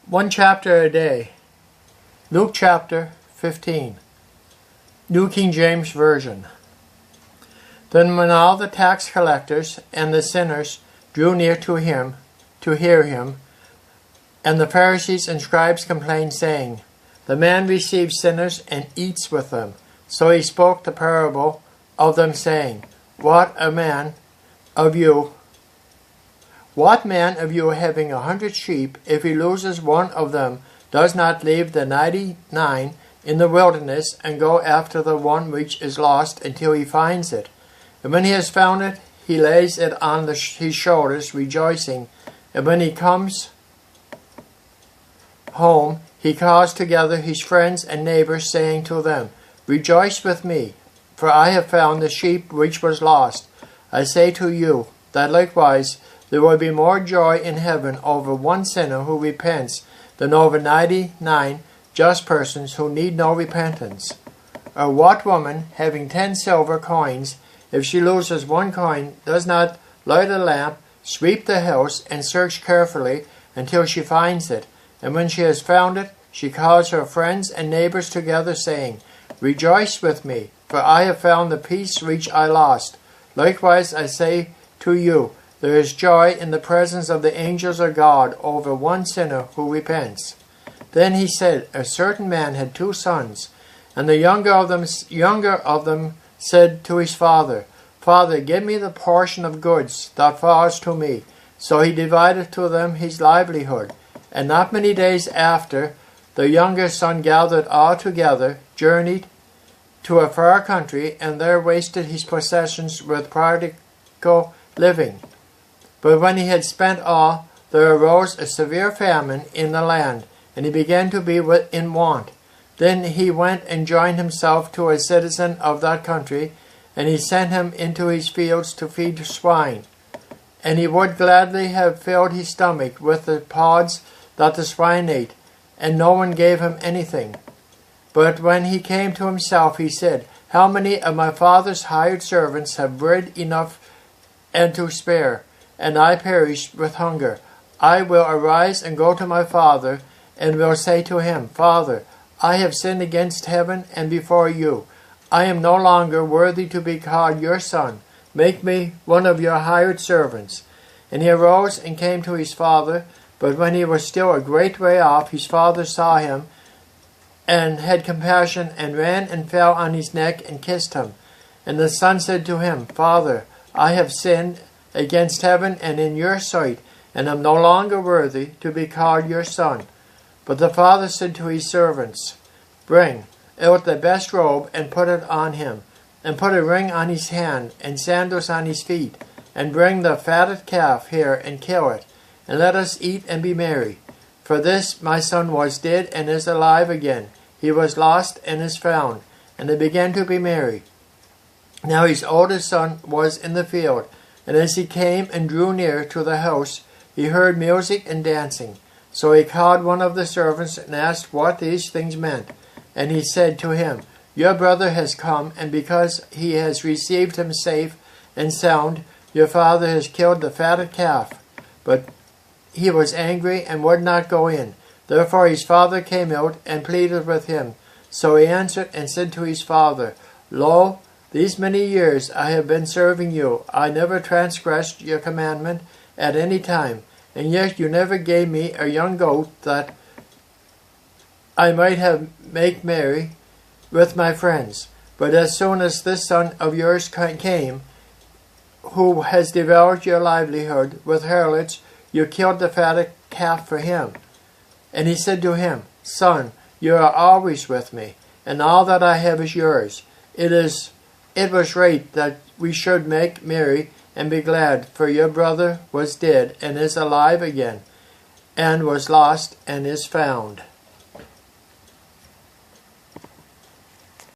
One chapter a day. Luke chapter 15. New King James Version. Then when all the tax collectors and the sinners drew near to him to hear him, and the Pharisees and scribes complained, saying, The man receives sinners and eats with them. So he spoke the parable of them, saying, What man of you having 100 sheep, if he loses one of them, does not leave the 99 in the wilderness and go after the one which is lost until he finds it? And when he has found it, he lays it on his shoulders, rejoicing. And when he comes home, he calls together his friends and neighbors, saying to them, Rejoice with me, for I have found the sheep which was lost. I say to you that likewise there will be more joy in heaven over one sinner who repents than over 99 just persons who need no repentance. Or what woman, having 10 silver coins, if she loses one coin, does not light a lamp, sweep the house, and search carefully until she finds it? And when she has found it, she calls her friends and neighbors together, saying, Rejoice with me, for I have found the piece which I lost. Likewise I say to you, there is joy in the presence of the angels of God over one sinner who repents. Then he said, A certain man had 2 sons, and the younger of them said to his father, Father, give me the portion of goods that falls to me. So he divided to them his livelihood. And not many days after, the younger son gathered all together, journeyed to a far country, and there wasted his possessions with prodigal living. But when he had spent all, there arose a severe famine in the land, and he began to be in want. Then he went and joined himself to a citizen of that country, and he sent him into his fields to feed swine. And he would gladly have filled his stomach with the pods that the swine ate, and no one gave him anything. But when he came to himself, he said, How many of my father's hired servants have bread enough and to spare, and I perish with hunger? I will arise and go to my father, and will say to him, Father, I have sinned against heaven and before you. I am no longer worthy to be called your son. Make me one of your hired servants. And he arose and came to his father. But when he was still a great way off, his father saw him, and had compassion, and ran and fell on his neck and kissed him. And the son said to him, Father, I have sinned against heaven and in your sight, and am no longer worthy to be called your son. But the father said to his servants, Bring out the best robe, and put it on him, and put a ring on his hand, and sandals on his feet, and bring the fatted calf here, and kill it, and let us eat and be merry. For this my son was dead, and is alive again. He was lost, and is found. And they began to be merry. Now his oldest son was in the field, and as he came and drew near to the house, he heard music and dancing. So he called one of the servants, and asked what these things meant. And he said to him, Your brother has come, and because he has received him safe and sound, your father has killed the fatted calf. But he was angry, and would not go in. Therefore his father came out, and pleaded with him. So he answered and said to his father, Lo, these many years I have been serving you. I never transgressed your commandment at any time, and yet you never gave me a young goat that I might have make merry with my friends. But as soon as this son of yours came, who has devoured your livelihood with harlots, you killed the fatted calf for him. And he said to him, Son, you are always with me, and all that I have is yours. It was right that we should make merry and be glad, for your brother was dead and is alive again, and was lost and is found.